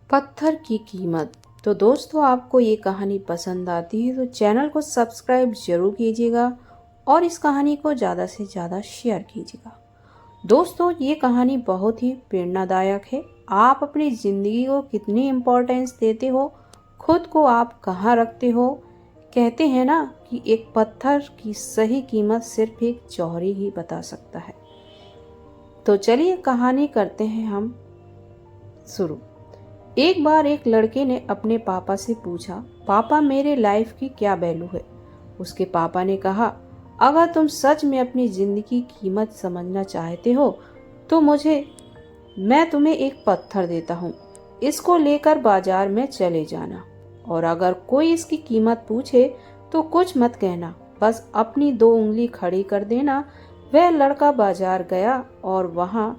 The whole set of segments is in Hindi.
पत्थर की कीमत। तो दोस्तों, आपको ये कहानी पसंद आती है तो चैनल को सब्सक्राइब जरूर कीजिएगा और इस कहानी को ज़्यादा से ज़्यादा शेयर कीजिएगा। दोस्तों, ये कहानी बहुत ही प्रेरणादायक है। आप अपनी ज़िंदगी को कितनी इम्पोर्टेंस देते हो, खुद को आप कहाँ रखते हो। कहते हैं ना कि एक पत्थर की सही कीमत सिर्फ एक जौहरी ही बता सकता है। तो चलिए कहानी करते हैं हम शुरू। एक बार एक लड़के ने अपने पापा से पूछा, पापा मेरे लाइफ की क्या वैल्यू है। उसके पापा ने कहा, अगर तुम सच में अपनी जिंदगी की कीमत समझना चाहते हो तो मैं तुम्हें एक पत्थर देता हूँ। इसको लेकर बाजार में चले जाना और अगर कोई इसकी कीमत पूछे तो कुछ मत कहना, बस अपनी 2 उंगली खड़ी कर देना। वह लड़का बाजार गया और वहाँ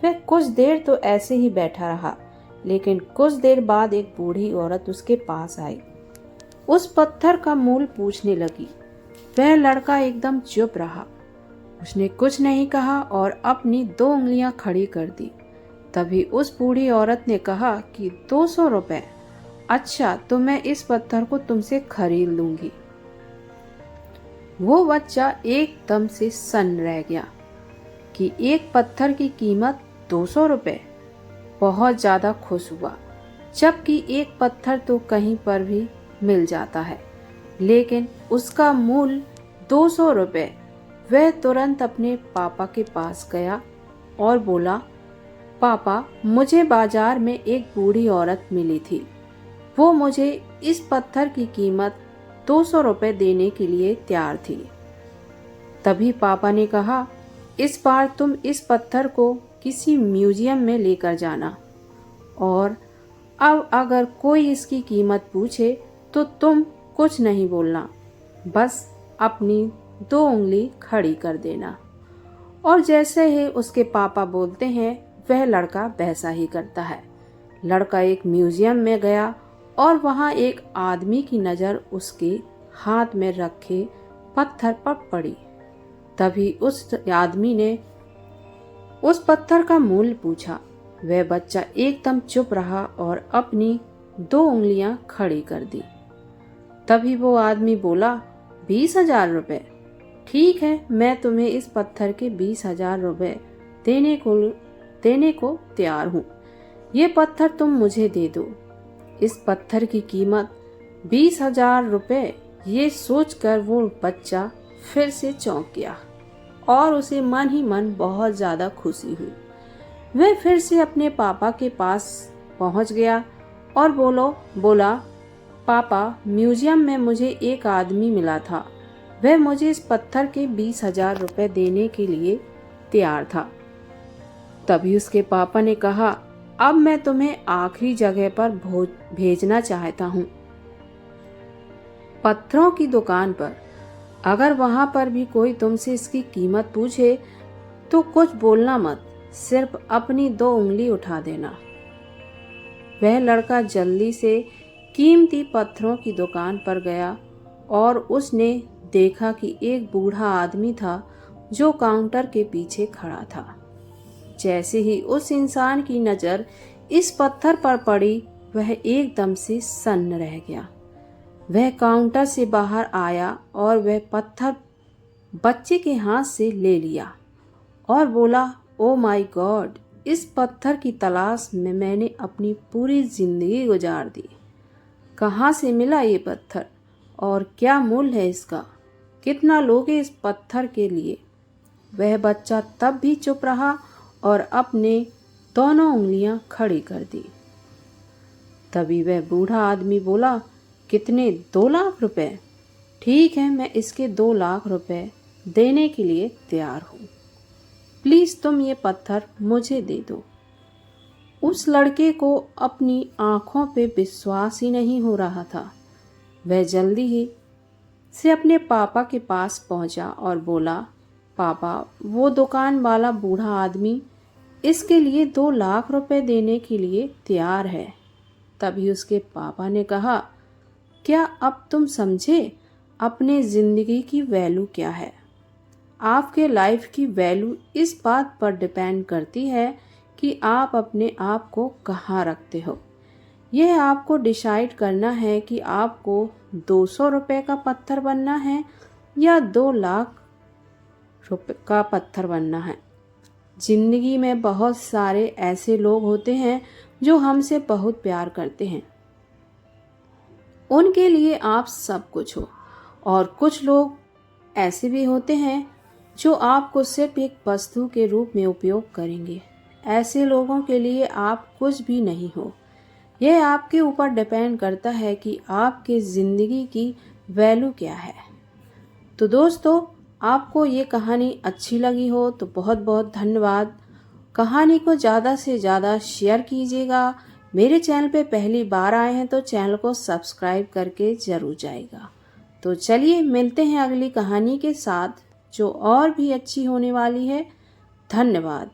वह कुछ देर तो ऐसे ही बैठा रहा, लेकिन कुछ देर बाद एक बूढ़ी औरत उसके पास आई। उस पत्थर का मूल्य पूछने लगी। वह लड़का एकदम चुप रहा। उसने कुछ नहीं कहा और अपनी 2 उंगलियां खड़ी कर दी। तभी उस बूढ़ी औरत ने कहा कि 200 रुपए। अच्छा, तो मैं इस पत्थर को तुमसे खरीद लूंगी। वो बच्चा एकदम से सन्न रह गया कि एक पत्थर की कीमत 200 रुपए। बहुत ज़्यादा खुश हुआ, जबकि एक पत्थर तो कहीं पर भी मिल जाता है, लेकिन उसका मूल्य 200 रुपये। वह तुरंत अपने पापा के पास गया और बोला, पापा मुझे बाजार में एक बूढ़ी औरत मिली थी। वो मुझे इस पत्थर की कीमत 200 रुपये देने के लिए तैयार थी। तभी पापा ने कहा, इस बार तुम इस पत्थर को किसी म्यूजियम में लेकर जाना और अब अगर कोई इसकी कीमत पूछे तो तुम कुछ नहीं बोलना, बस अपनी 2 उंगली खड़ी कर देना। और जैसे ही उसके पापा बोलते हैं वह लड़का वैसा ही करता है। लड़का एक म्यूजियम में गया और वहाँ एक आदमी की नज़र उसके हाथ में रखे पत्थर पर पड़ी। तभी उस आदमी ने उस पत्थर का मूल्य पूछा। वह बच्चा एकदम चुप रहा और अपनी 2 उंगलियां खड़ी कर दी। तभी वो आदमी बोला, 20,000 रुपये। ठीक है, मैं तुम्हें इस पत्थर के 20,000 रुपये देने को तैयार हूँ। ये पत्थर तुम मुझे दे दो। इस पत्थर की कीमत 20,000 रुपये। ये सोचकर वो बच्चा फिर से चौंक गया और उसे मन ही मन बहुत ज़्यादा खुशी हुई। वह फिर से अपने पापा के पास पहुंच गया और बोला, पापा म्यूजियम में मुझे एक आदमी मिला था। वह मुझे इस पत्थर के 20,000 रुपये देने के लिए तैयार था। तभी उसके पापा ने कहा, अब मैं तुम्हें आखिरी जगह पर भेजना चाहता हूँ, पत्थरों की दुकान पर। अगर वहां पर भी कोई तुमसे इसकी कीमत पूछे तो कुछ बोलना मत, सिर्फ अपनी 2 उंगली उठा देना। वह लड़का जल्दी से कीमती पत्थरों की दुकान पर गया और उसने देखा कि एक बूढ़ा आदमी था जो काउंटर के पीछे खड़ा था। जैसे ही उस इंसान की नज़र इस पत्थर पर पड़ी, वह एकदम से सन्न रह गया। वह काउंटर से बाहर आया और वह पत्थर बच्चे के हाथ से ले लिया और बोला, ओ माय गॉड, इस पत्थर की तलाश में मैंने अपनी पूरी जिंदगी गुजार दी। कहाँ से मिला ये पत्थर और क्या मूल्य है इसका? कितना लोगे इस पत्थर के लिए? वह बच्चा तब भी चुप रहा और अपने दोनों उंगलियां खड़ी कर दी। तभी वह बूढ़ा आदमी बोला, कितने? 2 लाख रुपए। ठीक है, मैं इसके 2 लाख रुपए देने के लिए तैयार हूँ। प्लीज तुम ये पत्थर मुझे दे दो। उस लड़के को अपनी आंखों पे विश्वास ही नहीं हो रहा था। वह जल्दी ही से अपने पापा के पास पहुंचा और बोला, पापा वो दुकान वाला बूढ़ा आदमी इसके लिए 2 लाख रुपए देने के लिए तैयार है। तभी उसके पापा ने कहा, क्या अब तुम समझे अपने ज़िंदगी की वैल्यू क्या है? आपके लाइफ की वैल्यू इस बात पर डिपेंड करती है कि आप अपने आप को कहाँ रखते हो। यह आपको डिसाइड करना है कि आपको 200 रुपए का पत्थर बनना है या 2 लाख रुपए का पत्थर बनना है। जिंदगी में बहुत सारे ऐसे लोग होते हैं जो हमसे बहुत प्यार करते हैं, उनके लिए आप सब कुछ हो, और कुछ लोग ऐसे भी होते हैं जो आपको सिर्फ एक वस्तु के रूप में उपयोग करेंगे। ऐसे लोगों के लिए आप कुछ भी नहीं हो। यह आपके ऊपर डिपेंड करता है कि आपके ज़िंदगी की वैल्यू क्या है। तो दोस्तों, आपको ये कहानी अच्छी लगी हो तो बहुत बहुत धन्यवाद। कहानी को ज़्यादा से ज़्यादा शेयर कीजिएगा। मेरे चैनल पे पहली बार आए हैं तो चैनल को सब्सक्राइब करके ज़रूर जाइएगा। तो चलिए मिलते हैं अगली कहानी के साथ जो और भी अच्छी होने वाली है। धन्यवाद।